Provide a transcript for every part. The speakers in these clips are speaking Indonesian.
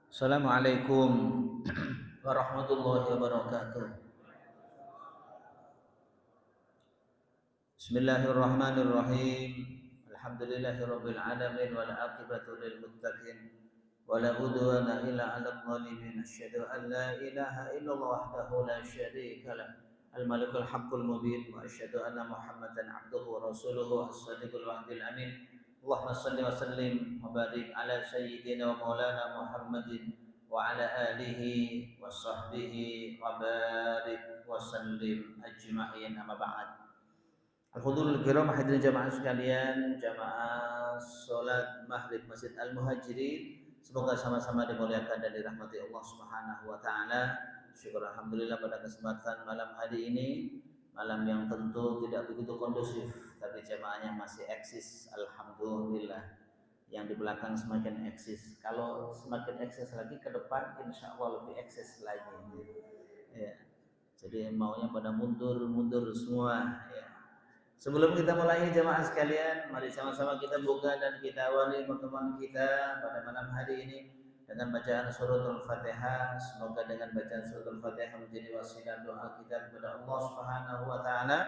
Assalamualaikum warahmatullahi wabarakatuh. Bismillahirrahmanirrahim. Alhamdulillahirabbil alamin wal aqibatu lil muttaqin wala udwana illa 'alal zalimin. Asyhadu an la ilaha illallah wahdahu la syarika lah. Al-malikul haqqul mubin wa asyhadu anna Muhammadan 'abduhu wa rasuluhu as-sadiqul wa'dil amin. Allahumma shalli wa sallim wa barik ala sayyidina wa maulana Muhammadin wa ala alihi wa sahbihi wa barik wa sallim ajma'in, amma ba'd. Al-Hudurul Kiram, hadirin jamaah sekalian, jamaah salat maghrib Masjid Al-Muhajirin, semoga sama-sama dimuliakan dan dirahmati Allah Subhanahu wa taala. Syukur alhamdulillah pada kesempatan malam hari ini, malam yang tentu tidak begitu kondusif, tapi jamaahnya masih eksis alhamdulillah. Yang di belakang semakin eksis. Kalau semakin eksis lagi ke depan, insya Allah lebih eksis lagi. Ya. Jadi maunya pada mundur semua. Ya. Sebelum kita mulai jemaah sekalian, mari sama-sama kita buka dan kita awali pertemuan kita pada malam hari ini dengan bacaan suratul Fatihah. Semoga dengan bacaan suratul Fatihah menjadi wasilah doa kita kepada Allah Subhanahu wa taala.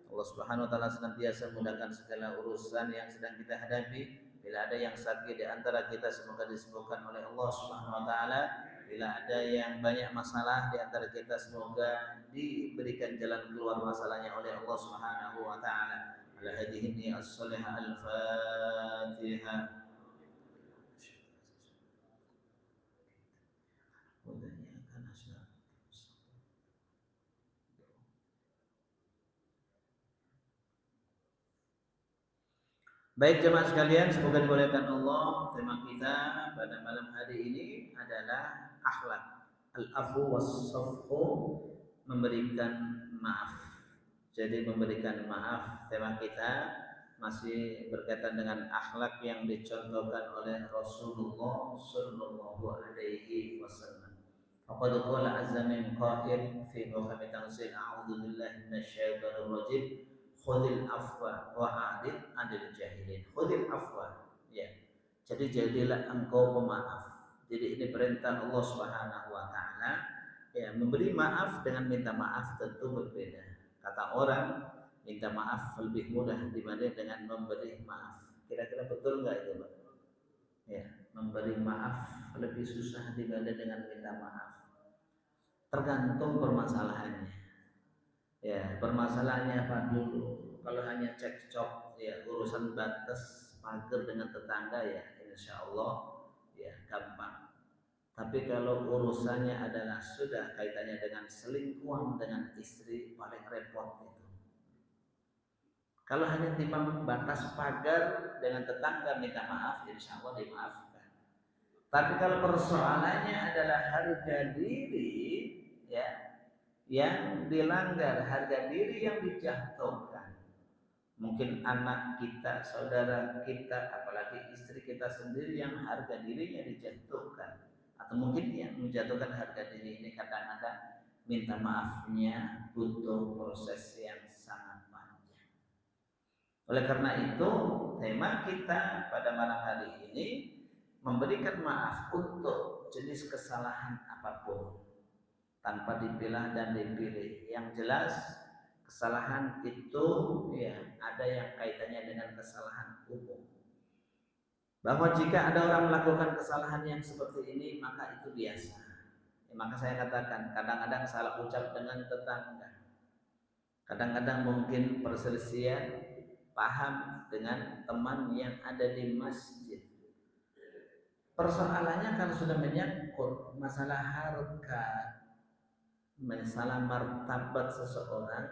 Allah Subhanahu wa taala senantiasa memudahkan segala urusan yang sedang kita hadapi. Bila ada yang sakit di antara kita, semoga disembuhkan oleh Allah Subhanahu wa taala. Bila ada yang banyak masalah di antara kita, semoga diberikan jalan keluar masalahnya oleh Allah Subhanahu wa taala. Ala hadhihi as-salihah al-Fatihah. Baik jemaah sekalian, semoga dimuliakan Allah. Tema kita pada malam hari ini adalah akhlak, al-afu was-safhu, memberikan maaf. Jadi memberikan maaf, tema kita masih berkaitan dengan akhlak yang dicontohkan oleh Rasulullah sallallahu alaihi wasallam. Faqad qala azza min qa'il fi muhkami tanzil, a'udzu billahi minasyaitonir rajim. Khudil afwa wa adil adil jahilin. Khudil afwa, ya. Jadi jadilah engkau pemaaf. Jadi ini perintah Allah Subhanahu wa taala. Ya, memberi maaf dengan minta maaf tentu berbeda. Kata orang, minta maaf lebih mudah dibanding dengan memberi maaf. Kira-kira betul enggak itu, Pak? Ya, memberi maaf lebih susah dibanding dengan minta maaf. Tergantung permasalahannya. Ya, permasalahannya apa dulu? Kalau hanya cekcok, ya urusan batas pagar dengan tetangga, ya insya Allah ya gampang. Tapi kalau urusannya adalah sudah kaitannya dengan selingkuhan dengan istri, paling repot itu. Kalau hanya timbang batas pagar dengan tetangga minta maaf, insya Allah dimaafkan. Tapi kalau persoalannya adalah harga diri, ya, yang dilanggar, harga diri yang dijatuhkan, mungkin anak kita, saudara kita, apalagi istri kita sendiri yang harga dirinya dijatuhkan, atau mungkin yang menjatuhkan harga diri ini, kadang-kadang minta maafnya butuh proses yang sangat panjang. Oleh karena itu, tema kita pada malam hari ini memberikan maaf untuk jenis kesalahan apapun, tanpa dipilah dan dipilih. Yang jelas kesalahan itu ya ada yang kaitannya dengan kesalahan umum. Bahwa jika ada orang melakukan kesalahan yang seperti ini, maka itu biasa. Ya, maka saya katakan kadang-kadang salah ucap dengan tetangga. Kadang-kadang mungkin perselisihan paham dengan teman yang ada di masjid. Persoalannya kalau sudah menyangkut masalah harkat, masalah martabat seseorang,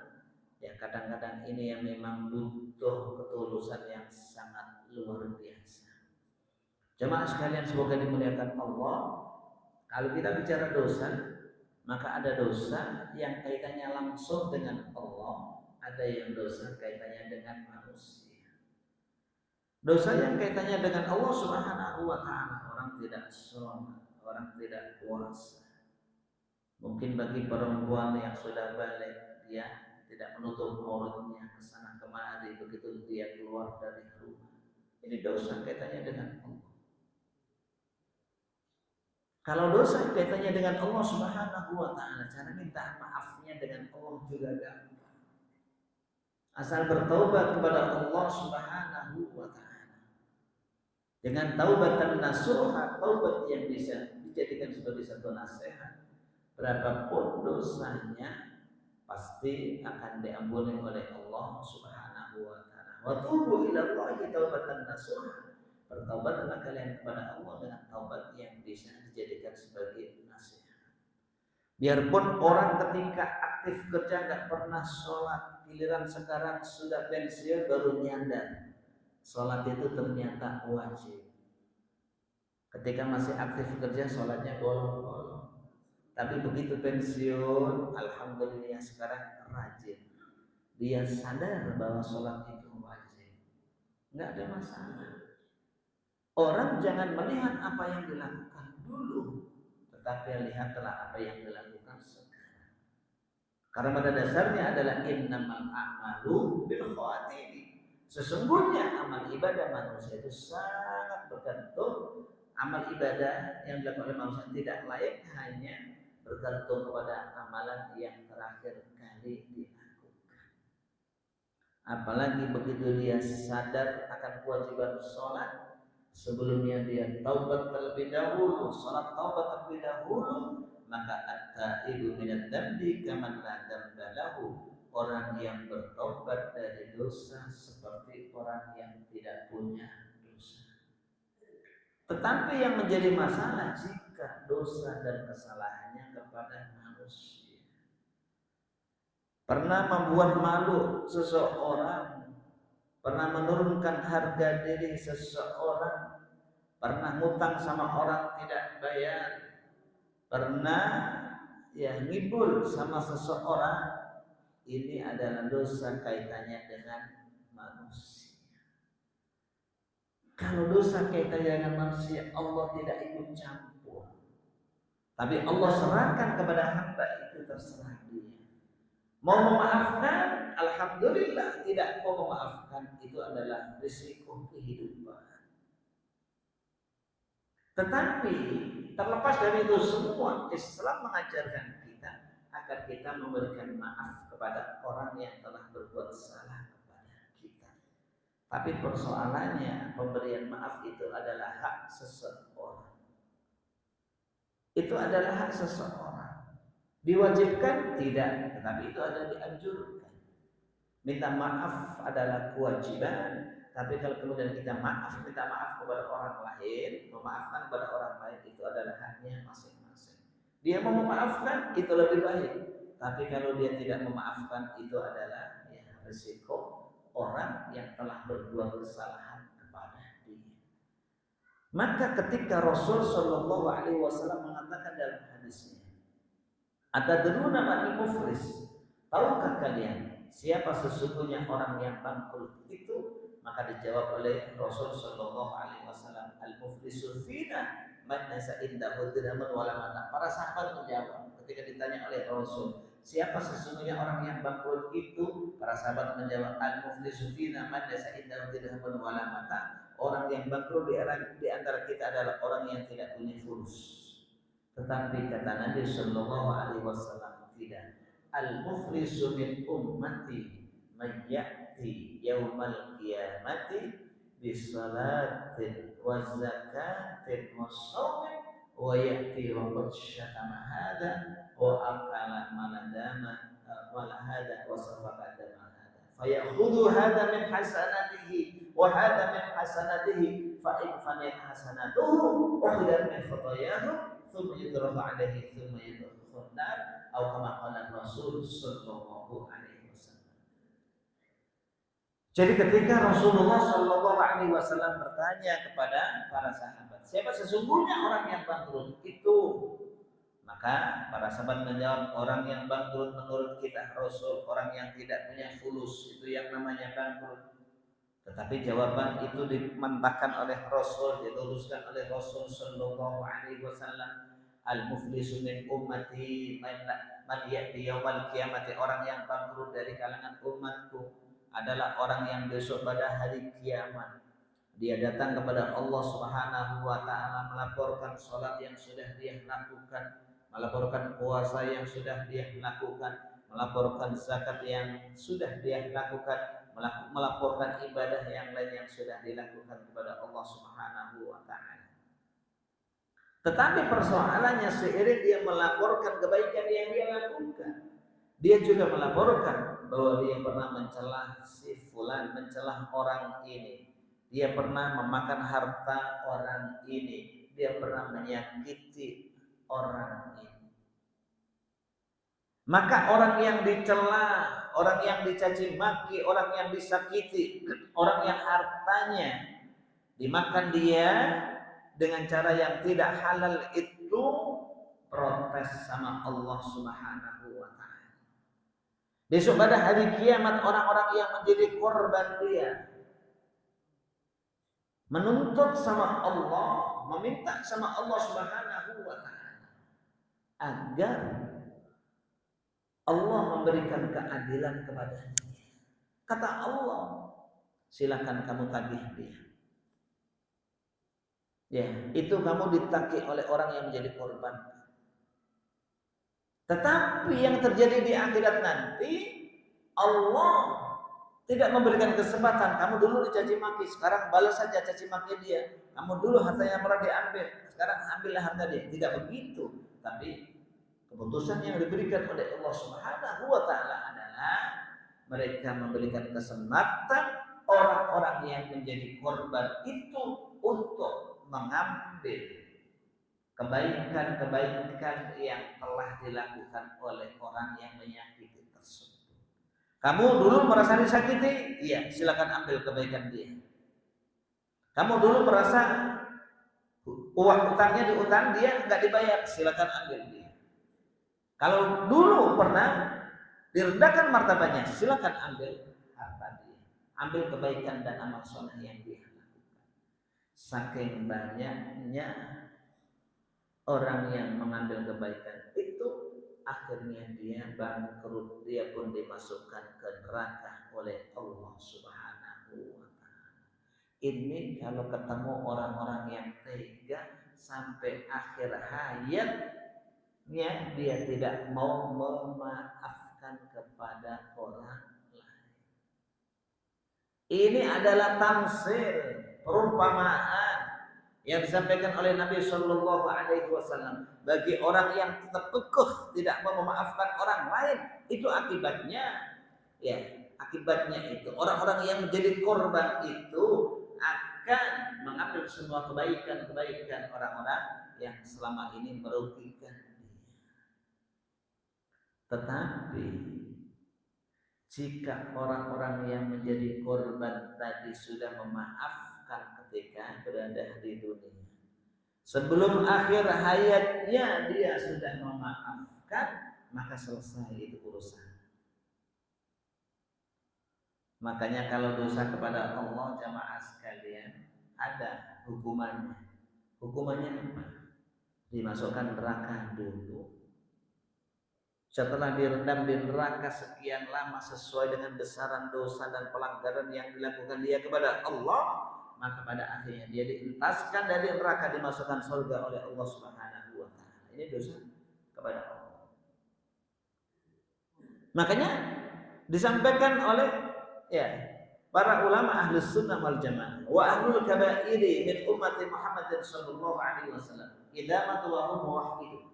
ya kadang-kadang ini yang memang butuh ketulusan yang sangat luar biasa. Jemaah sekalian semoga dimuliakan Allah. Kalau kita bicara dosa, maka ada dosa yang kaitannya langsung dengan Allah, ada yang dosa kaitannya dengan manusia. Dosa yang kaitannya dengan Allah Subhanahu wa taala, orang tidak sholat, orang tidak puasa. Mungkin bagi perempuan yang sudah balik, dia tidak menutup auratnya kesana kemari begitu dia keluar dari rumah. Ini dosa kaitannya dengan Allah. Kalau dosa kaitannya dengan Allah Subhanahu wa taala, cara minta maafnya dengan Allah juga gampang. Asal bertaubat kepada Allah Subhanahu wa taala. Dengan taubatan nasuha, taubat yang bisa dijadikan sebagai satu nasihat, berapapun dosanya pasti akan diampuni oleh Allah Subhanahu wa taala. Wa tubu ila Allahi taubatan nasuha. Bertaubatlah kalian kepada Allah dengan taubat yang bisa dijadikan sebagai nasihat. Biarpun orang ketika aktif kerja nggak pernah sholat, giliran sekarang sudah pensiun baru nyadar sholat itu ternyata wajib. Ketika masih aktif kerja sholatnya bolong-bolong, tapi begitu pensiun, alhamdulillah sekarang rajin. Dia sadar bahwa sholat itu wajib, nggak ada masalah. Orang jangan melihat apa yang dilakukan dulu, tetapi lihatlah apa yang dilakukan sekarang. Karena pada dasarnya adalah innamal a'malu bil khawatimi. Sesungguhnya amal ibadah manusia itu sangat bergantung. Amal ibadah yang dilakukan oleh manusia tidak layak hanya bergantung kepada amalan yang terakhir kali dilakukan. Apalagi begitu dia sadar akan kewajiban sholat, sebelumnya dia taubat terlebih dahulu, salat taubat terlebih dahulu, maka at-taibu minadz dzambi kaman la dzamba lahu. Orang yang bertobat dari dosa seperti orang yang tidak punya dosa. Tetapi yang menjadi masalah jika dosa dan kesalahannya kepada manusia, pernah membuat malu seseorang, pernah menurunkan harga diri seseorang, pernah ngutang sama orang tidak bayar, pernah ngibul sama seseorang, ini adalah dosa kaitannya dengan manusia. Kalau dosa kaitannya dengan manusia, Allah tidak ikut campur, tapi Allah serahkan kepada hamba, itu terserah dia. Mau memaafkan, alhamdulillah. Tidak mau memaafkan, itu adalah risiko kehidupan. Tetapi terlepas dari itu semua, Islam mengajarkan kita agar kita memberikan maaf kepada orang yang telah berbuat salah kepada kita. Tapi persoalannya, pemberian maaf itu adalah hak seseorang. Itu adalah hak seseorang. Diwajibkan? Tidak, tetapi itu adalah dianjurkan. Minta maaf adalah kewajiban. Tapi kalau kemudian kita minta maaf kepada orang lain, memaafkan kepada orang lain, itu adalah haknya masing-masing. Dia mau memaafkan, itu lebih baik. Tapi kalau dia tidak memaafkan, itu adalah risiko orang yang telah berbuat kesalahan kepada dia. Maka ketika Rasul Shallallahu Alaihi Wasallam mengatakan dalam hadisnya, "Atadruna manil muflis?" Tahukah kalian siapa sesungguhnya orang yang bangkrut itu? Maka dijawab oleh Rasul Shallallahu Alaihi Wasallam, al-muflisu fina man nasa indahu dirhamun wala mata. Para sahabat menjawab ketika ditanya oleh Rasul, siapa sesungguhnya orang yang bangkrut itu? Para sahabat menjawab, al-muflisu fina man nasa indahu dirhamun wala mata. Orang yang bangkrut di antara kita adalah orang yang tidak punya fulus. Tetapi kata Nabi Shallallahu Alaihi Wasallam, tidak. Al-muflisu min ummati man ya'ti yaumal qiyamati bisalatin wa zakatin wa shawmin wa ya'ti wa qad syatama hadha wa akala maladama wala hadha wa safaka dama hadha fayakhudhu hadha min hasanatihi wa hadha min hasanatihi fa in faniyat hasanatuhu ukhidhat min khatayahu thumma yudrahu alaihi thumma yudkhulun nar atau kama qala Rasul sallallahu alaihi wasallam. Jadi ketika Rasulullah sallallahu alaihi wasallam bertanya kepada para sahabat, siapa sesungguhnya orang yang bangkrut itu? Maka para sahabat menjawab, orang yang bangkrut menurut kita Rasul, orang yang tidak punya fulus, itu yang namanya bangkrut. Tetapi jawaban itu dimentahkan oleh Rasul, diluruskan oleh Rasul sallallahu alaihi wasallam. Al-muflisu min ummati man ya'ti yaumal qiyamati, orang yang bangkrut dari kalangan umatku adalah orang yang besok pada hari kiamat Dia datang kepada Allah Subhanahu wa taala melaporkan salat yang sudah dia lakukan, melaporkan puasa yang sudah dia lakukan, melaporkan zakat yang sudah dia lakukan, melaporkan ibadah yang lain yang sudah dilakukan kepada Allah Subhanahu wa taala. Tetapi persoalannya seiring dia melaporkan kebaikan yang dia lakukan, dia juga melaporkan bahwa dia pernah mencela si fulan, mencela orang ini. Dia pernah memakan harta orang ini. Dia pernah menyakiti orang ini. Maka orang yang dicela, orang yang dicaci maki, orang yang disakiti, orang yang hartanya dimakan dia dengan cara yang tidak halal itu protes sama Allah Subhanahu wa taala. Besok pada hari kiamat orang-orang yang menjadi korban dia menuntut sama Allah, meminta sama Allah Subhanahu wa taala agar Allah memberikan keadilan kepadanya. Kata Allah, silakan kamu tagih dia. Ya, itu kamu ditagih oleh orang yang menjadi korban. Tetapi yang terjadi di akhirat nanti, Allah tidak memberikan kesempatan. Kamu dulu dicaci maki, sekarang balas saja caci maki dia. Kamu dulu hartanya pernah diambil, sekarang ambillah harta dia. Tidak begitu. Tapi keputusan yang diberikan oleh Allah Subhanahu wa taala adalah mereka memberikan kesempatan orang-orang yang menjadi korban itu untuk mengambil kebaikan-kebaikan yang telah dilakukan oleh orang yang menyakiti tersebut. Kamu dulu merasa disakiti, iya, silakan ambil kebaikan dia. Kamu dulu merasa uang utangnya diutang dia nggak dibayar, silakan ambil dia. Kalau dulu pernah direndahkan martabatnya, silakan ambil harta dia, ambil kebaikan dan amal soleh yang dia lakukan. Saking banyaknya orang yang mengambil kebaikan itu, akhirnya dia bangkrut, dia pun dimasukkan ke neraka oleh Allah Subhanahu wa taala. Ini kalau ketemu orang-orang yang tega sampai akhir hayatnya dia tidak mau memaafkan kepada orang lain. Ini adalah tamsil, perumpamaan yang disampaikan oleh Nabi Shallallahu Alaihi Wasallam bagi orang yang tetap kekeh tidak mau memaafkan orang lain, itu akibatnya, ya akibatnya itu orang-orang yang menjadi korban itu akan mengambil semua kebaikan-kebaikan orang-orang yang selama ini merugikan dia. Tetapi jika orang-orang yang menjadi korban tadi sudah memaafkan ketika berada di dunia, sebelum akhir hayatnya dia sudah memaafkan, maka selesai itu urusan. Makanya kalau dosa kepada Allah, jamaah sekalian, ada hukumannya. Hukumannya apa? Dimasukkan neraka dulu. Setelah direndam di neraka sekian lama sesuai dengan besaran dosa dan pelanggaran yang dilakukan dia kepada Allah, maka pada akhirnya dia dientaskan dari neraka, dimasukkan surga oleh Allah Subhanahu wa taala. Ini dosa kepada Allah. Makanya disampaikan oleh para ulama ahlus sunnah wal jamaah, wa ahlul kabairi min ummati Muhammadin sallallahu alaihi wasallam idamatu wa hum muwahhidun.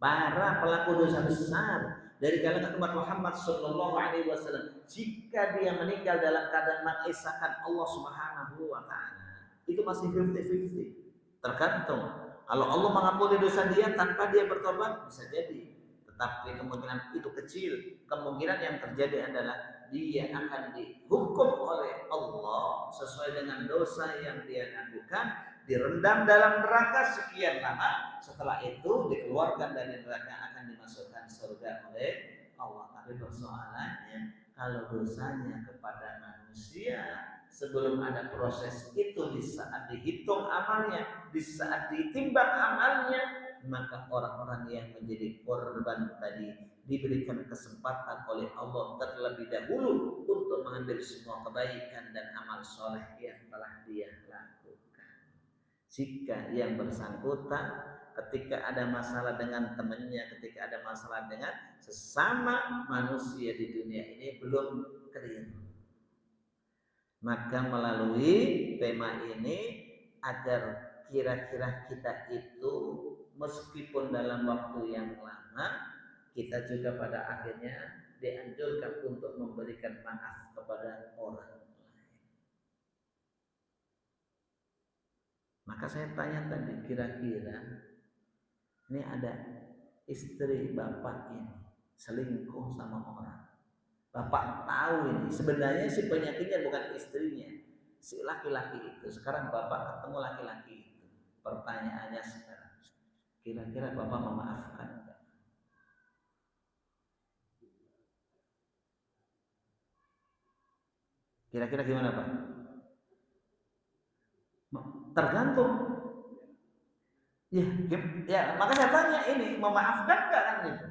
Para pelaku dosa besar dari kalangan umat Muhammad sallallahu alaihi wasallam, jika dia meninggal dalam keadaan mengesahkan Allah Subhanahu wa taala, itu masih 50-50. Tergantung. Kalau Allah mengampuni dosa dia tanpa dia bertobat, bisa jadi. Tetapi kemungkinan itu kecil. Kemungkinan yang terjadi adalah dia akan dihukum oleh Allah sesuai dengan dosa yang dia lakukan, direndam dalam neraka sekian lama, setelah itu dikeluarkan dari neraka, akan dimasukkan surga oleh Allah. Tapi persoalannya, kalau dosanya kepada manusia, sebelum ada proses itu, di saat dihitung amalnya, di saat ditimbang amalnya, maka orang-orang yang menjadi korban tadi diberikan kesempatan oleh Allah terlebih dahulu untuk mengambil semua kebaikan dan amal soleh yang telah dia lakukan. Jika yang bersangkutan ketika ada masalah dengan temannya, ketika ada masalah dengan sesama manusia di dunia ini belum clear, maka melalui tema ini agar kira-kira kita itu meskipun dalam waktu yang lama, kita juga pada akhirnya dianjurkan untuk memberikan maaf kepada orang lain. Maka saya tanya tadi, kira-kira ini ada istri bapak ini selingkuh sama orang. Bapak tahu ini, sebenarnya si penyakitnya bukan istrinya, si laki-laki itu. Sekarang bapak ketemu laki-laki itu. Pertanyaannya sekarang, kira-kira bapak memaafkan enggak? Kira-kira gimana Pak? Tergantung. Ya, maka saya tanya ini, memaafkan enggak kan gitu?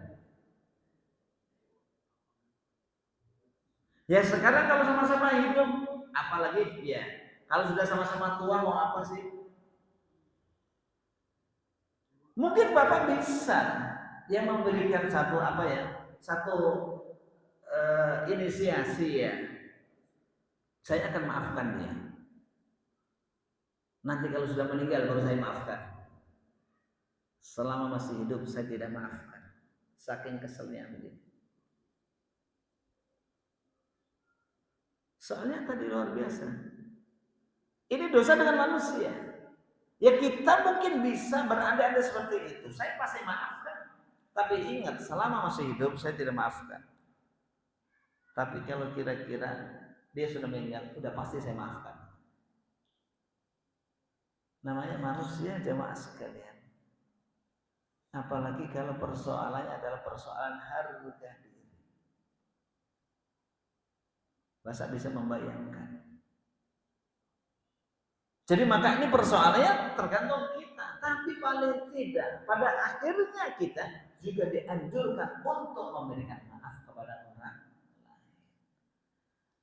Ya sekarang kalau sama-sama hidup, apalagi ya, kalau sudah sama-sama tua mau apa sih? Mungkin Bapak bisa yang memberikan satu apa ya, satu inisiasi ya. Saya akan maafkan dia. Nanti kalau sudah meninggal baru saya maafkan. Selama masih hidup saya tidak maafkan. Saking keselnya begitu. Soalnya tadi luar biasa. Ini dosa dengan manusia. Ya kita mungkin bisa berandai-andai seperti itu. Saya pasti maafkan. Tapi ingat, selama masih hidup saya tidak maafkan. Tapi kalau kira-kira dia sudah meninggal, sudah pasti saya maafkan. Namanya manusia jemaah sekalian. Apalagi kalau persoalannya adalah persoalan harga diri. Masa bisa membayangkan. Jadi maka ini persoalannya tergantung kita. Tapi paling tidak pada akhirnya kita juga dianjurkan untuk memberikan maaf kepada orang lain.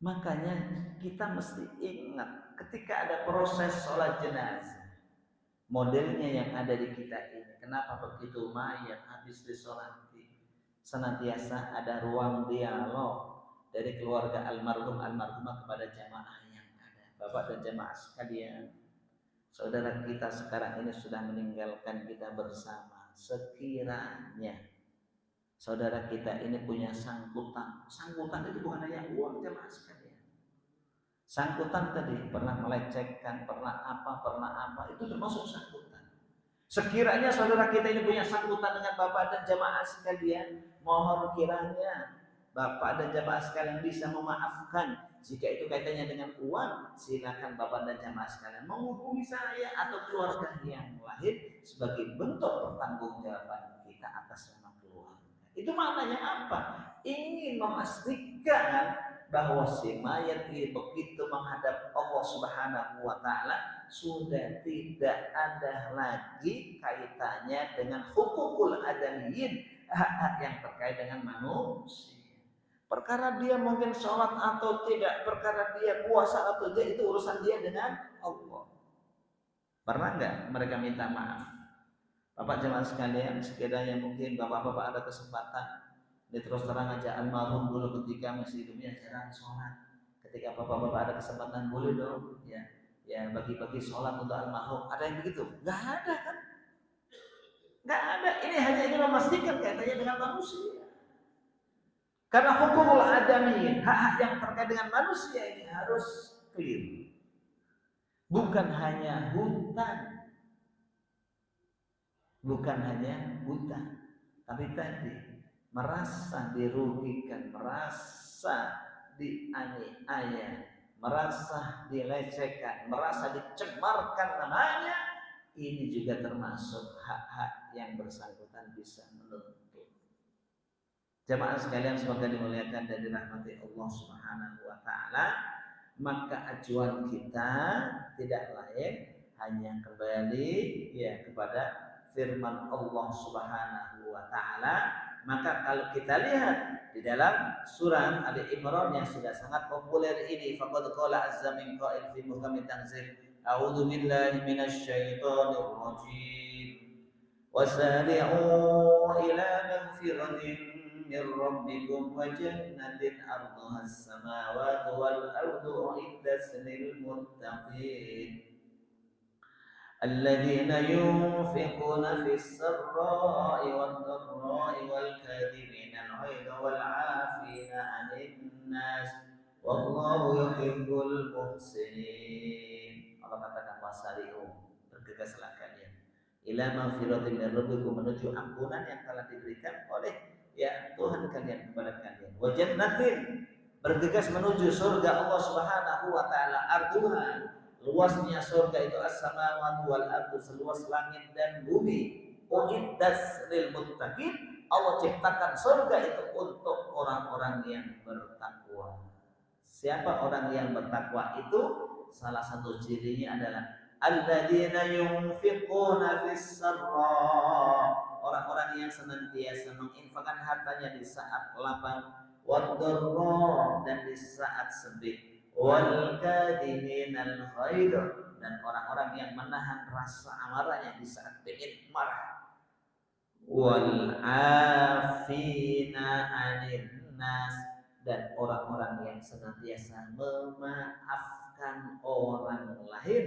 Makanya kita mesti ingat ketika ada proses sholat jenazah, modelnya yang ada di kita ini. Kenapa begitu mayat habis disolati senantiasa ada ruang dialog dari keluarga almarhum almarhumah kepada jamaah yang ada. Bapak dan jamaah sekalian, saudara kita sekarang ini sudah meninggalkan kita bersama. Sekiranya saudara kita ini punya sangkutan, sangkutan itu bukan hanya uang jamaah sekalian. Sangkutan tadi pernah melecehkan, pernah apa, itu termasuk sangkutan. Sekiranya saudara kita ini punya sangkutan dengan bapak dan jamaah sekalian, mohon kiranya bapak dan jamaah sekalian bisa memaafkan. Jika itu kaitannya dengan uang, silakan bapak dan jamaah sekalian menghubungi saya atau keluarga yang lain sebagai bentuk pertanggungjawaban kita atas nama keluarga. Itu maknanya apa? Ingin memastikan bahwa si mayat ini begitu menghadap Allah Subhanahu wa taala sudah tidak ada lagi kaitannya dengan hukukul adamiyyin, hak-hak yang terkait dengan manusia. Perkara dia mungkin sholat atau tidak, perkara dia puasa atau tidak, itu urusan dia dengan Allah. Pernah nggak mereka minta maaf? Bapak jemaah sekalian, sekiranya mungkin bapak-bapak ada kesempatan, dia terus terang aja almarhum dulu ketika masih hidupnya jarang sholat. Ketika bapak-bapak ada kesempatan boleh dong, ya bagi-bagi sholat untuk almarhum. Ada yang begitu? Nggak ada kan? Nggak ada. Ini hanya ingin memastikan kaitannya dengan manusia. Karena hukumul adami, hak-hak yang terkait dengan manusia ini harus clear. Bukan hanya hutan, tapi tadi merasa dirugikan, merasa dianiaya, merasa dilecehkan, merasa dicemarkan namanya, ini juga termasuk hak-hak yang bersangkutan bisa menuntut. Jamaah sekalian semoga dimuliakan dan dirahmati Allah Subhanahu wa taala. Maka acuan kita tidak lain hanya kembali ya kepada firman Allah Subhanahu wa taala. Maka kalau kita lihat di dalam surah Ali Imran yang sudah sangat populer ini, faqad qala azza min qa'il fi muhkamit tanzil, a'udzu billahi minasy syaithanir rajim, wasari'u ila maghfiratin min rabbikum wa jannatin 'arduha as-samawati wal ardu u'iddat lil muttaqin الذين ينفقون في السراء والضراء والكاظمين الغيظ والعافين عن الناس والله يحب المحسنين. Allah katakan wasari'u, bergegaslah kalian ila magfiratin min rabbikum, menuju ampunan yang telah diberikan oleh Tuhan kalian kepada kalian. Wa jannatin, bergegas menuju surga Allah Subhanahu wa taala, arduha, luasnya surga itu as-samawati wal ardu, seluas langit dan bumi. Uiddat lil muttaqin, Allah ciptakan surga itu untuk orang-orang yang bertakwa. Siapa orang yang bertakwa itu? Salah satu cirinya adalah alladzina yunfiquna fis sarra, orang-orang yang senantiasa menginfakkan hartanya di saat lapang, wad dharra, dan di saat sempit, wal kadhiminal ghaidh, dan orang-orang yang menahan rasa amarahnya di saat ingin marah, wal afina 'anil nas, dan orang-orang yang senantiasa memaafkan orang lain.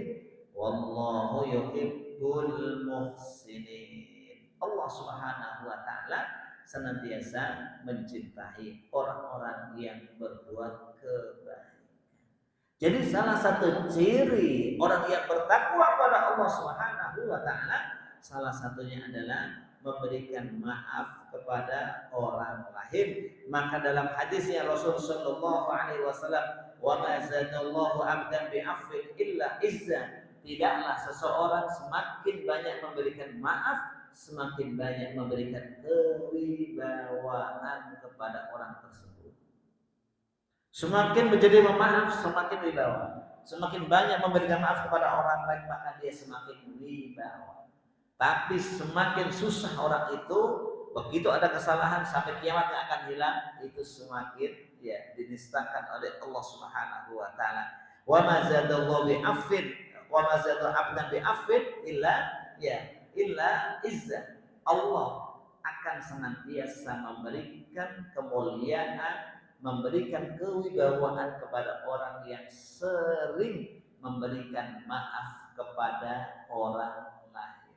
Wallahu yuhibbul muhsinin. Allah Subhanahu wa taala senantiasa mencintai orang-orang yang berbuat kebaikan. Jadi salah satu ciri orang yang bertakwa pada Allah Subhanahu wa taala, salah satunya adalah memberikan maaf kepada orang lain. Maka dalam hadisnya Rasul sallallahu alaihi wasallam, wa ma zadallahu 'abdan bi'afwin illa izza, tidaklah seseorang semakin banyak memberikan maaf, semakin banyak memberikan kewibawaan kepada orang tersebut. Semakin menjadi pemaaf, semakin wibawa. Semakin banyak memberikan maaf kepada orang lain, maka dia semakin wibawa. Tapi semakin susah orang itu, begitu ada kesalahan sampai kiamat yang akan hilang, itu semakin dinistakan oleh Allah Subhanahu wa taala. Wa ma zadallahu bi'afwin, wa ma zadallahu 'abdan bi'afwin illa izza. Allah akan senantiasa memberikan kemuliaan, memberikan kewibawaan kepada orang yang sering memberikan maaf kepada orang lain.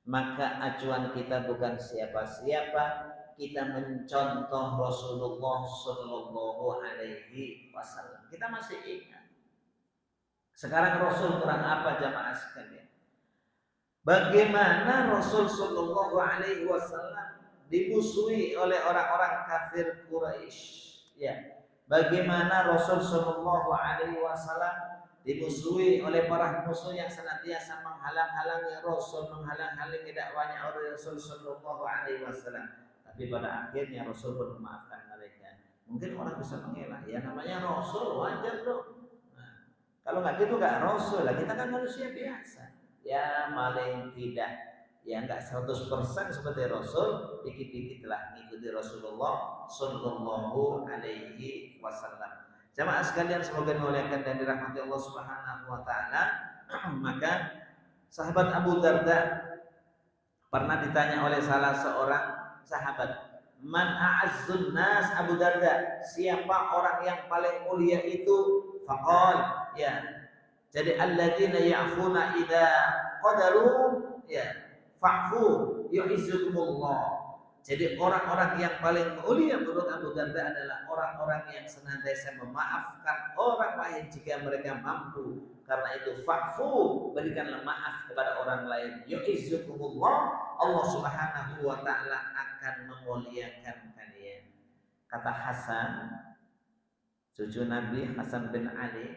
Maka acuan kita bukan siapa-siapa, kita mencontoh Rasulullah Sallallahu Alaihi Wasallam. Kita masih ingat. Sekarang Rasul kurang apa jamaah sekalian? Bagaimana Rasul Sallallahu Alaihi Wasallam dimusuhi oleh orang-orang kafir Quraisy? Bagaimana Rasul Sallallahu Alaihi Wasallam dimusuhi oleh para musuh yang senantiasa menghalang-halangi Rasul, menghalang-halangi dakwahnya oleh Rasul Sallallahu Alaihi Wasallam. Tapi pada akhirnya Rasul pun memaafkan mereka. Mungkin orang bisa mengelak, ya namanya Rasul, wajar dong. Nah, kalau nggak gitu nggak Rasul lah, kita kan manusia biasa. Ya paling tidak, ya enggak 100% seperti Rasul, dikit-dikit lah mengikuti Rasulullah Sallallahu Alaihi Wasallam. Jamaah sekalian, semoga dimuliakan dan dirahmati Allah Subhanahu wa taala. Maka sahabat Abu Darda pernah ditanya oleh salah seorang sahabat, man a'azzun nas? Abu Darda, siapa orang yang paling mulia itu? Faqal, jadi alladzina ya'funa idza qadaru, fa'fu yu'izzukumullah. Jadi orang-orang yang paling mulia menurut Abu Darda adalah orang-orang yang senantiasa memaafkan orang lain jika mereka mampu. Karena itu fa'fu, berikanlah maaf kepada orang lain. Yu'izzukumullah, Allah Subhanahu wa taala akan memuliakan kalian. Kata Hasan, cucu Nabi Hasan bin Ali,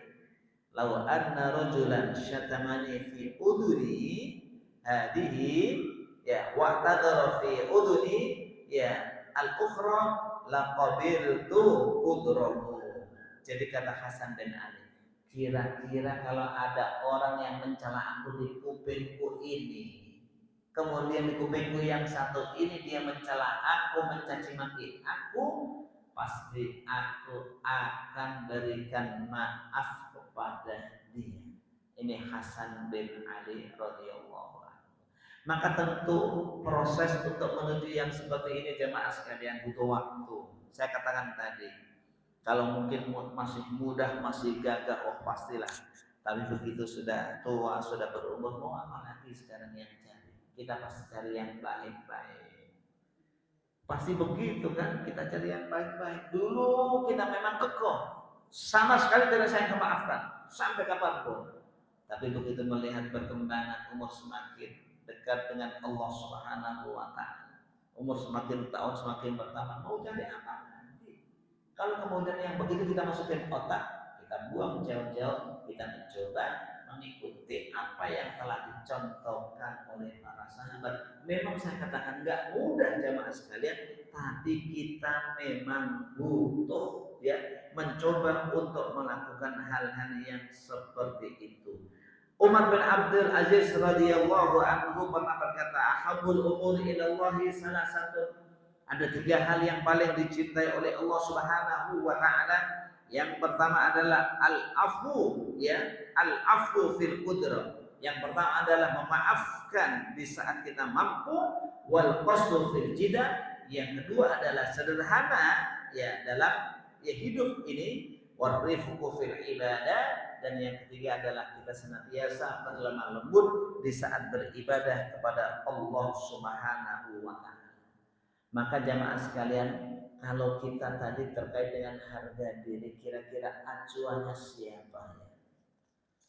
"Lau anna rajulan syatamani fi udhuni hadihi wa tadhara fi udhuni al-ukhra laqabiltu udrahu." Jadi kata Hasan bin Ali, kira-kira kalau ada orang yang mencela aku di kupingku ini, kemudian di kupingku yang satu ini dia mencela aku, mencaci maki aku, pasti aku akan berikan maaf kepada dia. Ini Hasan bin Ali radhiyallahu anhu. Maka tentu proses untuk menuju yang seperti ini jemaah sekalian butuh waktu. Saya katakan tadi, kalau mungkin masih mudah, masih gagah, oh pastilah. Tapi begitu sudah tua, sudah berumur, mau apa lagi sekarang yang cari? Kita pasti cari yang baik-baik. Pasti begitu kan, kita cari yang baik-baik. Dulu kita memang kekeh, sama sekali tidak saya memaafkan, sampai kapanpun. Tapi begitu melihat perkembangan umur semakin dekat dengan Allah Subhanahu wa Ta'ala, umur semakin tahun semakin bertambah, mau cari apa nanti? Kalau kemudian yang begitu kita masukin otak, kita buang jauh-jauh, kita mencoba mengikuti apa yang telah dicontohkan oleh para sahabat. Memang saya katakan nggak mudah jamaah sekalian, tapi kita memang butuh ya mencoba untuk melakukan hal-hal yang seperti itu. Umar bin Abdul Aziz radhiyallahu anhu pernah berkata, "Ahabul umuri ilallahi salah satu." Ada tiga hal yang paling dicintai oleh Allah Subhanahu wa Ta'ala. Yang pertama adalah al-afu, ya, al-afu fil qudrah. Yang pertama adalah memaafkan di saat kita mampu, wal qasdu fil jida. Yang kedua adalah sederhana ya dalam ya hidup ini, warifqu fil ibadah. Dan yang ketiga adalah kita senantiasa berlemah lembut di saat beribadah kepada Allah Subhanahu wa Ta'ala. Maka jamaah sekalian, kalau kita tadi terkait dengan harga diri, kira-kira acuannya siapa ya?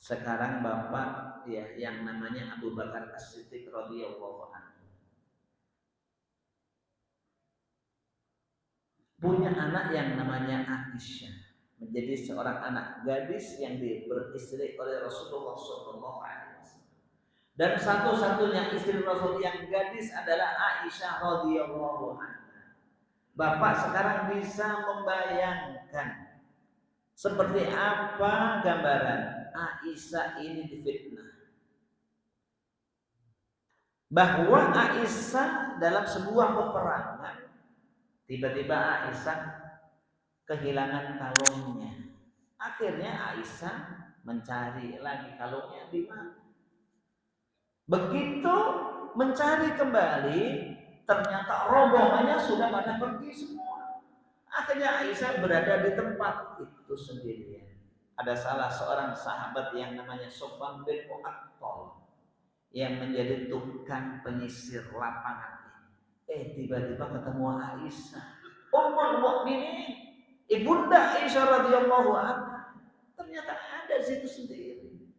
Sekarang Bapak ya yang namanya Abu Bakar As-Siddiq radhiyallahu anhu punya anak yang namanya Aisyah, menjadi seorang anak gadis yang beristri oleh Rasulullah SAW. Dan satu-satunya istri Rasul yang gadis adalah Aisyah radhiyallahu anha. Bapak sekarang bisa membayangkan seperti apa gambaran Aisyah ini difitnah. Bahwa Aisyah dalam sebuah peperangan, tiba-tiba Aisyah kehilangan kalungnya. Akhirnya Aisyah mencari lagi kalungnya di mana. Begitu mencari kembali, ternyata rombongannya sudah pada pergi semua. Akhirnya Aisyah berada di tempat itu sendirian. Ada salah seorang sahabat yang namanya Sofwan bin Mu'attal yang menjadi tukang penyisir lapangan ini. Tiba-tiba ketemu Aisyah, Ummul Mukminin, ibunda Aisyah radhiyallahu anha. Ternyata ada di situ sendiri.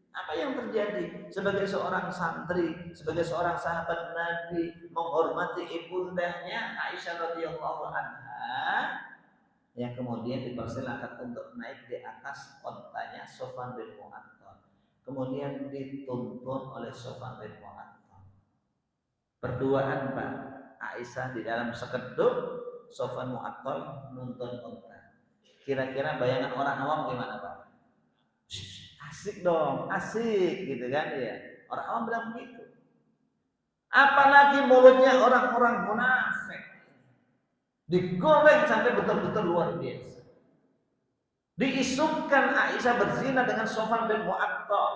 Apa yang terjadi? Sebagai seorang santri, sebagai seorang sahabat Nabi, menghormati ibundanya Aisyah radhiyallahu anha, yang kemudian dipersilakan untuk naik di atas ontanya Sofwan bin Mu'attal. Kemudian dituntun oleh Sofwan bin Mu'attal. Berduaan Pak, Aisyah di dalam sekeduk, Sofwan Mu'attal nuntun onta. Kira-kira bayangan orang awam gimana Pak? Asik dong, asik gitu kan ya. Orang awam bilang begitu. Apalagi mulutnya orang-orang munafik, digoreng sampai betul-betul luar biasa. Diisupkan Aisyah berzina dengan Sofwan bin Mu'attal.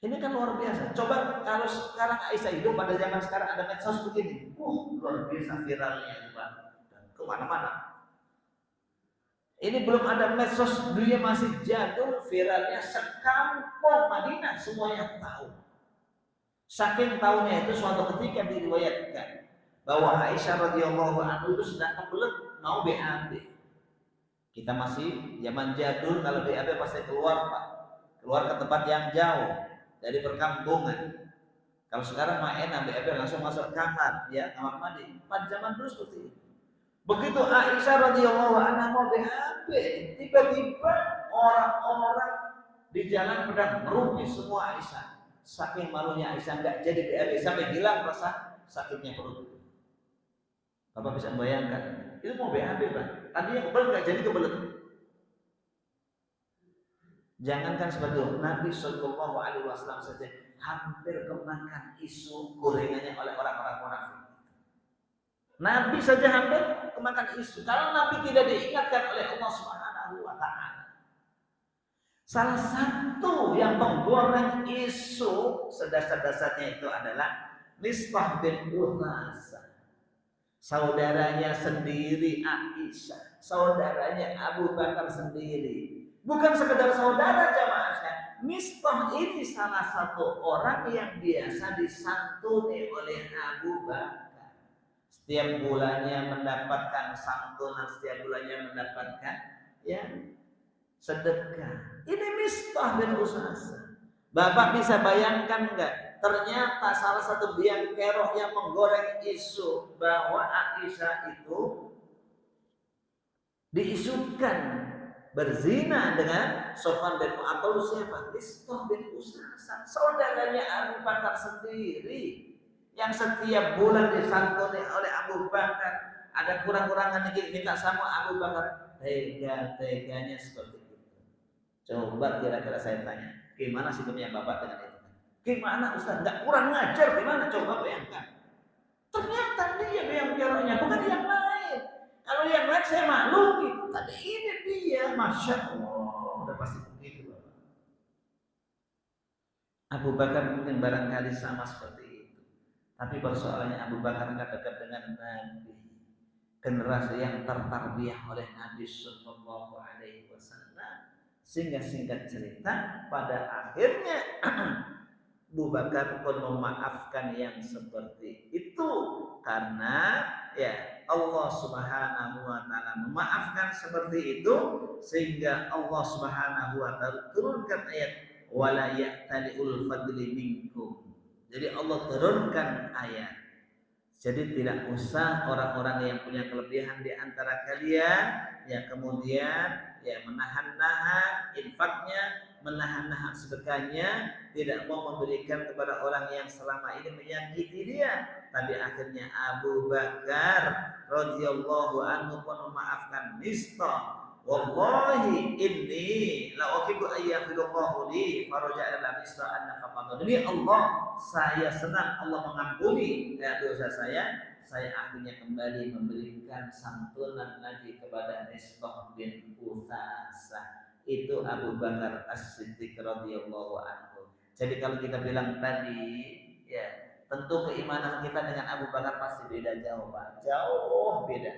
Ini kan luar biasa. Coba kalau sekarang Aisyah hidup pada zaman sekarang ada medsos begini, luar biasa viralnya itu Pak, dan kemana-mana. Ini belum ada medsos, dunia masih jadul, viralnya sekampung Madinah semuanya tahu. Saking tahunya itu suatu ketika diriwayatkan bahwa Aisyah radhiyallahu anha itu sedang kebelet mau BAB. Kita masih zaman jadul, kalau BAB pasti keluar Pak, keluar ke tempat yang jauh dari perkampungan. Kalau sekarang mah enak BAB langsung masuk kamar, ya kamar mandi. Pada zaman dulu seperti itu. Begitu Aisyah radhiyallahu anha mau BAB, tiba-tiba orang-orang di jalan pada merupi semua Aisyah. Saking malunya Aisyah nggak jadi BAB sampai hilang rasa sakitnya perut. Bapak bisa membayangkan, itu mau BAB Pak. Tadinya kebelet nggak jadi kebelet. Jangankan seperti itu, Nabi Shallallahu Alaihi Wasallam saja hampir kemakan isu gorengannya oleh orang-orang munafik. Nabi saja hampir kemakan isu. Kalau Nabi tidak diingatkan oleh Allah Subhanahu Wa Taala, salah satu yang menggoreng isu sedasar-dasarnya itu adalah Mistah bin Uthasa, saudaranya sendiri Aisyah, saudaranya Abu Bakar sendiri. Bukan sekedar saudara jamaahnya. Mistah ini salah satu orang yang biasa disantuni oleh Abu Bakar. Setiap bulannya mendapatkan santunan, setiap bulannya mendapatkan ya sedekah. Ini Mistah bin Uthasa. Bapak bisa bayangkan enggak? Ternyata salah satu biang kerok yang menggoreng isu bahwa Aisyah itu diisukan berzina dengan Sofwan bin atau siapa? Mistah bin Uthasa, saudaranya Abu Bakar sendiri, yang setiap bulan disantuni oleh Abu Bakar. Ada kurang-kurangan dikit minta sama Abu Bakar. Tega-teganya seperti itu. Coba kira-kira saya tanya, gimana sikapnya Bapak dengan itu? Gimana Ustaz? Nggak kurang ngajar gimana? Coba bayangkan. Ternyata dia yang keroknya, bukan yang lain. Kalau yang lain saya maklumi, tapi ini dia, masya Allah, udah pasti begitu. Abu Bakar mungkin barangkali sama seperti itu, tapi persoalannya Abu Bakar nggak dekat dengan Nabi, generasi yang tertarbiyah oleh Nabi Sallallahu Alaihi Wasallam, sehingga singkat cerita pada akhirnya Abu Bakar pun memaafkan yang seperti itu karena ya Allah Subhanahu wa taala memaafkan seperti itu sehingga Allah Subhanahu wa taala turunkan ayat wala ya'taliul fadli minkum. Jadi Allah turunkan ayat. Jadi tidak usah orang-orang yang punya kelebihan di antara kalian yang kemudian ya menahan-nahan infaknya, menahan-nahan sedekahnya, tidak mau memberikan kepada orang yang selama ini menyakiti dia. Tapi akhirnya Abu Bakar radhiyallahu anhu pun memaafkan Mistah. Wallahi inni la uhibbu ayyafidullahu li faraja ila Mistah anna faqad. Demi Allah, saya senang Allah mengampuni dosa saya akhirnya kembali memberikan santunan lagi kepada Mistah bin Uthasa. Itu Abu Bakar As-Siddiq radhiyallahu anhu. Jadi kalau kita bilang tadi, ya tentu keimanan kita dengan Abu Bakar pasti beda jauh, Pak. Jauh beda.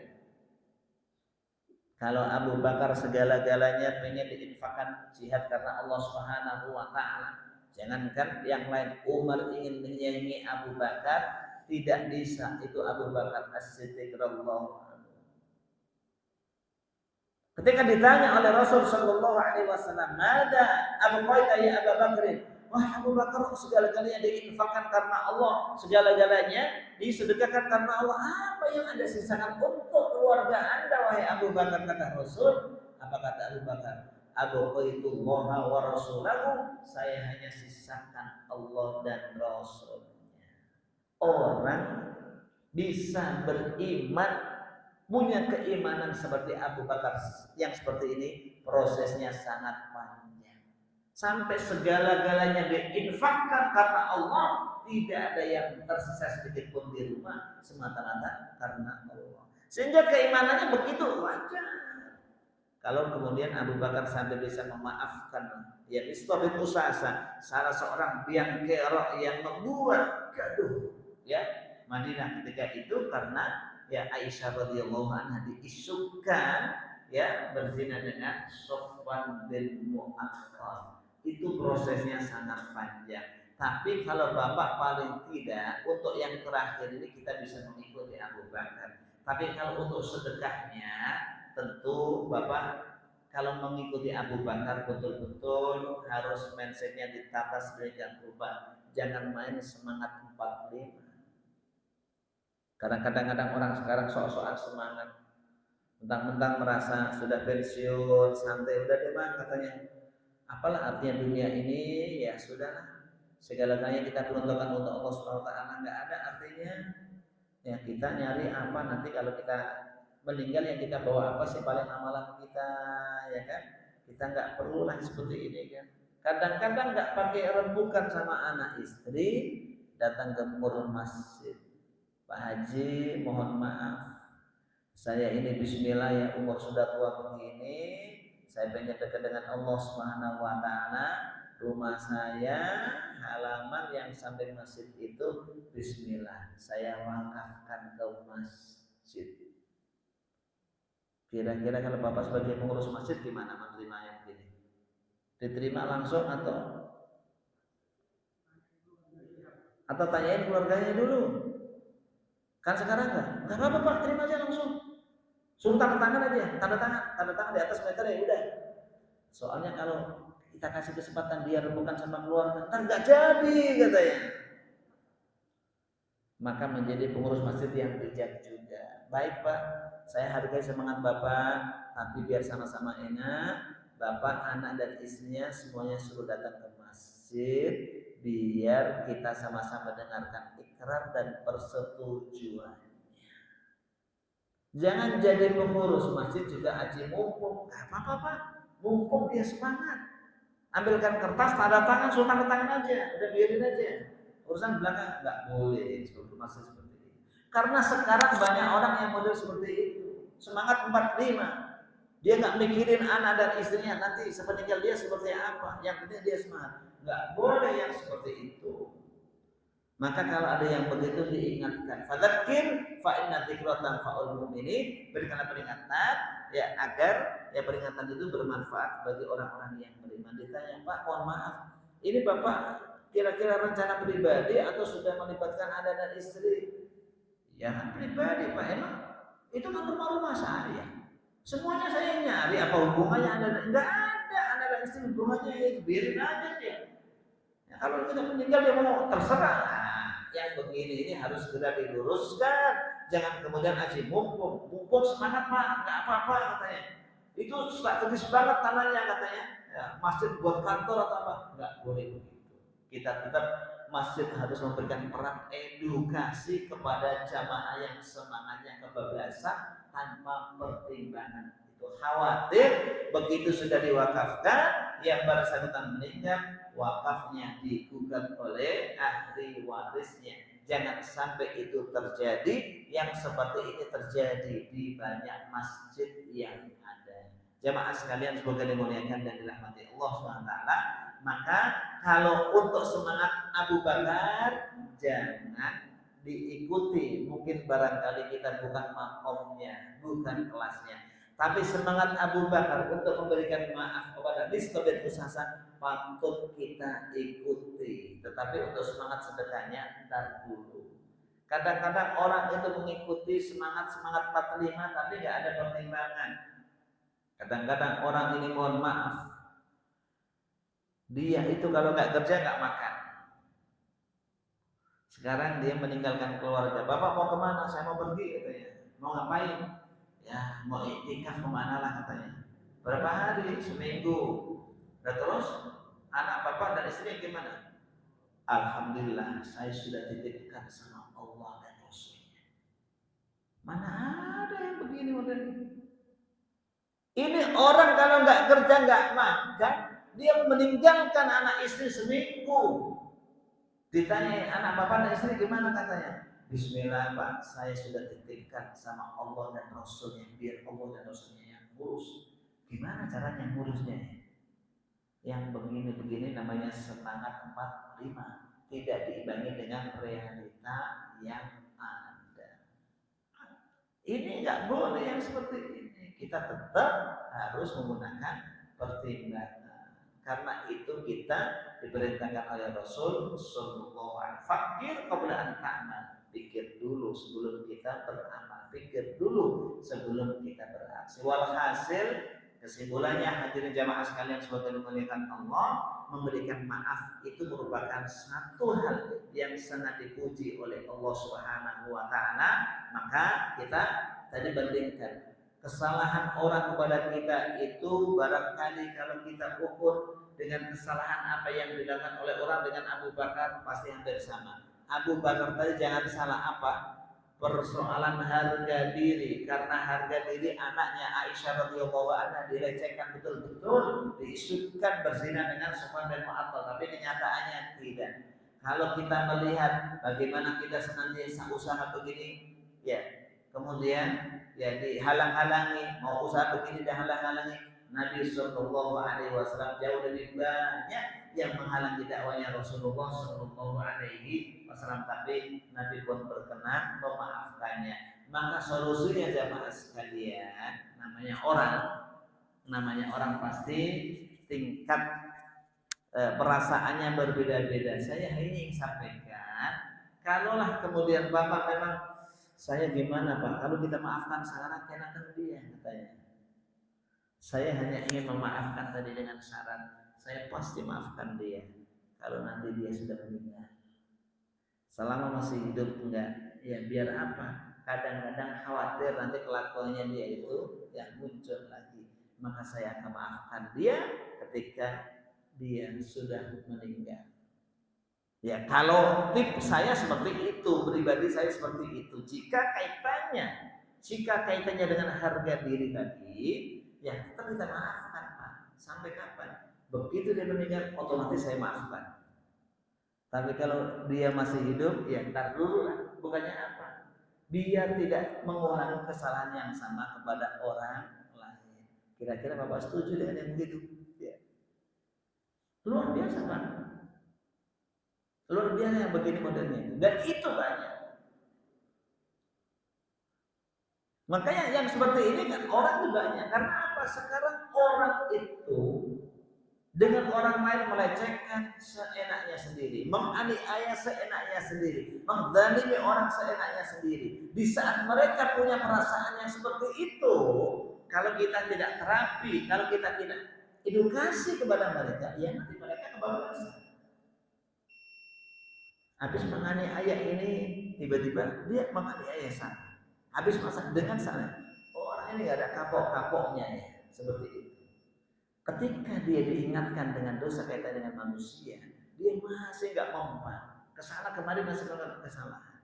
Kalau Abu Bakar segala-galanya pengen diinfakkan jihad karena Allah Subhanahu wa taala. Jangankan yang lain, Umar ingin menyaingi Abu Bakar, tidak bisa. Itu Abu Bakar As-Siddiq radhiyallahu anhu. Ketika ditanya oleh Rasul sallallahu alaihi wasallam, "Mada abqaita ya Abu Bakar?" Wah, Abu Bakar segala-galanya diinfakkan karena Allah, segala-galanya disedekahkan karena Allah. Apa yang Anda sisakan untuk keluarga Anda, wahai Abu Bakar? Kata Rasul. Apa kata Abu Bakar? Abqaitullaha wa rasulahu, saya hanya sisakan Allah dan Rasulnya. Orang bisa beriman, punya keimanan seperti Abu Bakar yang seperti ini, prosesnya sangat panjang. Sampai segala-galanya diinfakkan karena Allah, tidak ada yang tersisa sedikit pun di rumah, semata-mata karena Allah. Sehingga keimanannya begitu wajar. Kalau kemudian Abu Bakar sampai bisa memaafkan ya Mistah bin Uthasa, salah seorang biang kerok yang membuat gaduh ya Madinah ketika itu karena ya Aisyah radhiyallahu anha diisukan ya berzina dengan Sofwan bin Mu'attal. Itu prosesnya sangat panjang. Tapi kalau Bapak paling tidak untuk yang terakhir ini kita bisa mengikuti Abu Bakar. Tapi kalau untuk sedekahnya tentu Bapak kalau mengikuti Abu Bakar betul-betul harus mindsetnya ditata sedemikian rupa. Jangan main semangat 45. Karena kadang-kadang orang sekarang sok-sokan semangat, mentang-mentang merasa sudah pensiun, santai, udah deh bang katanya. Apalah artinya dunia ini, ya sudahlah. Segala-galanya kita peruntukkan untuk Allah Subhanahu wa taala, enggak ada artinya. Ya kita nyari apa nanti kalau kita meninggal yang kita bawa apa sih paling amalan kita, ya kan? Kita nggak perlu lagi seperti ini kan. Kadang-kadang nggak pakai rembukan sama anak istri, datang ke pengurus masjid. Pak Haji, mohon maaf, saya ini bismillah ya, umur sudah tua begini, saya pengen dekat dengan Allah Subhanahu wa taala. Rumah saya halaman yang samping masjid itu bismillah, saya wakafkan ke masjid. Kira-kira kalau Bapak sebagai pengurus masjid gimana menerimanya begini? Diterima langsung atau tanyain keluarganya dulu? Kan sekarang enggak apa-apa Pak, terima aja langsung. Suruh tanda tangan aja, tanda tangan di atas meter ya udah. Soalnya kalau kita kasih kesempatan dia rembukan sama keluarga, ntar nggak jadi katanya. Maka menjadi pengurus masjid yang bijak juga. Baik Pak, saya hargai semangat Bapak, tapi biar sama-sama enak, Bapak, anak dan istrinya semuanya suruh datang ke masjid, biar kita sama-sama dengarkan ikrar dan persetujuan. Jangan jadi pengurus masjid juga aji mumpung. Gak apa-apa Pak, mumpung dia semangat. Ambilkan kertas, tanda tangan, suruh tanda tangan aja, udah biarin aja. Urusan belakang nggak boleh seperti masjid seperti ini. Karena sekarang banyak orang yang model seperti itu. Semangat 45. Dia nggak mikirin anak dan istrinya nanti sepeninggal dia seperti apa. Yang penting dia semangat. Nggak boleh yang seperti itu. Maka kalau ada yang begitu diingatkan, fadzakir fa inna dzikra tanfa'ul mu'minin, berikanlah peringatan ya agar ya peringatan itu bermanfaat bagi orang-orang yang beriman. Ditanya, Pak, mohon maaf, ini Bapak kira-kira rencana pribadi atau sudah melibatkan anak dan istri? Ya kan pribadi Pak, emang itu kan rumah-rumah saya. Semuanya saya nyari, apa hubungannya anak? Enggak ada anak dan istri hubungannya itu, biarin aja dia. Ya, kalau kita meninggal dia mau terserah. Yang begini ini harus segera diluruskan. Jangan kemudian aji mumpung semangat Pak, nggak apa-apa katanya. Itu strategis banget tanahnya katanya. Ya, masjid buat kantor atau apa? Nggak boleh begitu. Kita tetap masjid harus memberikan peran edukasi kepada jamaah yang semangatnya kebablasan tanpa pertimbangan. Itu khawatir begitu sudah diwakafkan, yang bersangkutan meninggal, wakafnya digugat oleh ahli warisnya. Jangan sampai itu terjadi, yang seperti ini terjadi di banyak masjid yang ada. Jamaah sekalian semoga dimuliakan dan dirahmati Allah SWT. Maka kalau untuk semangat Abu Bakar jangan diikuti. Mungkin barangkali kita bukan makomnya, bukan kelasnya. Tapi semangat Abu Bakar untuk memberikan maaf kepada Mistah bin Hasan patut kita ikuti. Tetapi untuk semangat sedekahnya ntar dulu. Kadang-kadang orang itu mengikuti semangat 45 tapi nggak ada pertimbangan. Kadang-kadang orang ini mohon maaf, dia itu kalau nggak kerja nggak makan. Sekarang dia meninggalkan keluarga. Bapak mau kemana? Saya mau pergi katanya. Mau ngapain? Ya mau iktikaf kemana lah katanya. Berapa hari? Seminggu. Dan terus anak bapak dan istri gimana? Alhamdulillah saya sudah dititipkan sama Allah dan Rasulnya. Mana ada yang begini modelnya? Ini orang kalau nggak kerja nggak makan, dia meninggalkan anak istri seminggu. Ditanya anak bapak dan istri gimana katanya? Bismillah Pak, saya sudah titipkan sama Allah dan Rasulnya, biar Allah dan Rasulnya yang ngurus. Gimana caranya ngurusnya? Yang begini-begini namanya semangat 45, tidak diimbangi dengan realita yang ada. Ini nggak boleh yang seperti ini. Kita tetap harus menggunakan pertimbangan. Karena itu kita diperintahkan oleh Rasul Sallallahu Alaihi Wasallam, fakir qabla an ta'mal. Pikir dulu sebelum kita beramal, pikir dulu sebelum kita beraksi. Walhasil kesimpulannya hadirin jamaah sekalian sebagai dimuliakan Allah, memberikan maaf itu merupakan satu hal yang sangat dipuji oleh Allah Subhanahu wa taala. Maka kita tadi bandingkan kesalahan orang kepada kita itu barangkali kalau kita ukur dengan kesalahan apa yang dilakukan oleh orang dengan Abu Bakar pasti hampir sama. Abu Bakar tadi jangan salah apa? persoalan harga diri, karena harga diri anaknya Aisyah radhiyallahu anha dilecehkan betul-betul, diisukan berzina dengan Sofwan bin Mu'attal, tapi kenyataannya tidak. Kalau kita melihat bagaimana kita senantiasa usaha begini, ya, kemudian ya dihalang-halangi, mau usaha begini dihalang-halangi, Nabi Shallallahu Alaihi Wasallam jauh lebih banyak yang menghalangi dakwanya Rasulullah Shallallahu Alaihi Wasallam, tapi Nabi pun berkenan memaafkannya. Maka solusinya jamaah sekalian, namanya orang pasti tingkat perasaannya berbeda-beda. Saya hanya ingin sampaikan, kalaulah kemudian Bapak memang saya gimana Pak, kalau kita maafkan sekarang kenakan dia katanya. Saya hanya ingin memaafkan tadi dengan syarat saya pasti maafkan dia kalau nanti dia sudah meninggal. Selama masih hidup enggak, ya biar apa? Kadang-kadang khawatir nanti kelakuannya dia itu yang muncul lagi. Maka saya akan maafkan dia ketika dia sudah meninggal. Ya kalau tip saya seperti itu, pribadi saya seperti itu. Jika kaitannya dengan harga diri tadi, ya tetap kita maafkan Pak. Sampai kapan? Begitu dia meninggal, otomatis saya maafkan. Tapi kalau dia masih hidup, ya ntar dulu lah. Bukannya apa? Biar tidak mengulangi kesalahan yang sama kepada orang lain. Kira-kira Bapak setuju dengan yang begitu? Ya. Luar biasa Pak. Luar biasa yang begini modelnya. Dan itu banyak. Makanya yang seperti ini kan orang banyak. Karena apa? Sekarang orang itu dengan orang lain melecehkan seenaknya sendiri, menganiaya seenaknya sendiri, menzalimi orang seenaknya sendiri. Di saat mereka punya perasaan yang seperti itu, kalau kita tidak terapi, kalau kita tidak edukasi kepada mereka, ya nanti mereka kebablasan. Habis menganiaya ini, tiba-tiba dia menganiaya sana. Habis masak dengan sana, orang ini gak ada kapok-kapoknya ya, seperti itu. Ketika dia diingatkan dengan dosa kaitan dengan manusia, dia masih nggak mempan. Kesana kemari masih melakukan kesalahan.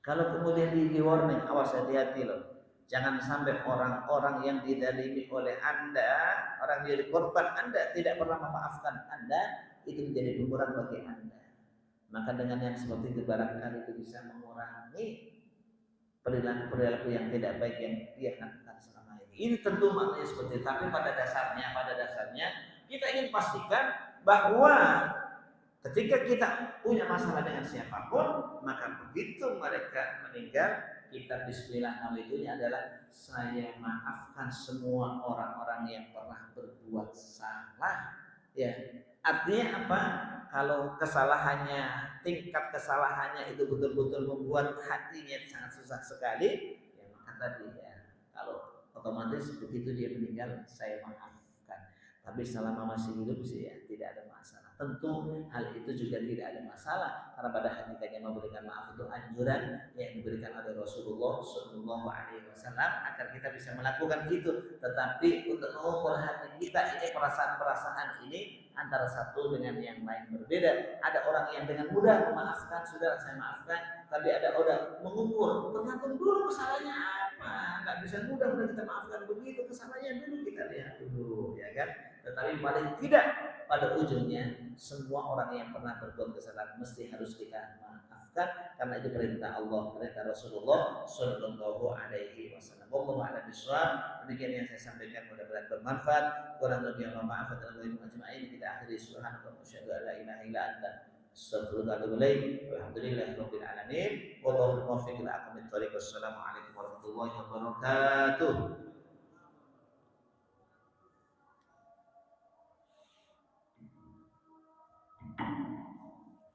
Kalau kemudian di warning, awas hati-hati loh. Jangan sampai orang-orang yang didalimi oleh Anda, orang yang jadi korban Anda tidak pernah memaafkan Anda, itu menjadi pemburuan bagi Anda. Maka dengan yang seperti itu barangkali itu bisa mengurangi perilaku-perilaku yang tidak baik yang dia lakukan selama ini. Ini tentu maknanya seperti itu. Tapi pada dasarnya kita ingin pastikan bahwa ketika kita punya masalah dengan siapapun, maka begitu mereka meninggal, kita bismillah nawitunya adalah saya maafkan semua orang-orang yang pernah berbuat salah. Ya, artinya apa? Kalau kesalahannya, tingkat kesalahannya itu betul-betul membuat hatinya sangat susah sekali, ya maka tadi ya, kalau otomatis begitu dia meninggal, saya maafkan. Tapi selama masih hidup sih ya tidak ada masalah. Tentu hal itu juga tidak ada masalah, karena pada hakikatnya memberikan maaf itu anjuran yang diberikan oleh Rasulullah Shallallahu Alaihi Wasallam agar kita bisa melakukan itu. Tetapi untuk mengukur hati kita ini, perasaan-perasaan ini antara satu dengan yang lain berbeda. Ada orang yang dengan mudah memaafkan, sudah saya maafkan. Tapi ada orang mengukur, tergantung dulu kesalahannya apa. Nggak bisa mudah kita maafkan begitu, kesalahannya dulu kita lihat dulu, ya kan. Tetapi paling tidak pada ujungnya semua orang yang pernah berbuat kesalahan mesti harus kita maafkan, karena itu perintah Allah, perintah Rasulullah Shallallahu Alaihi Wasallam. Wallahu a'lam bishawab. Demikian yang saya sampaikan, mudah-mudahan bermanfaat. Kurang lebih mohon maaf. Kita akhiri subhanallahi wa syahadu la ilaha illa anta astaghfiruka wa atubu ilaik. Alhamdulillahirabbil alamin. Wallahu muwaffiq ila aqwamit thoriq. Wassalamu alaikum warahmatullahi wabarakatuh.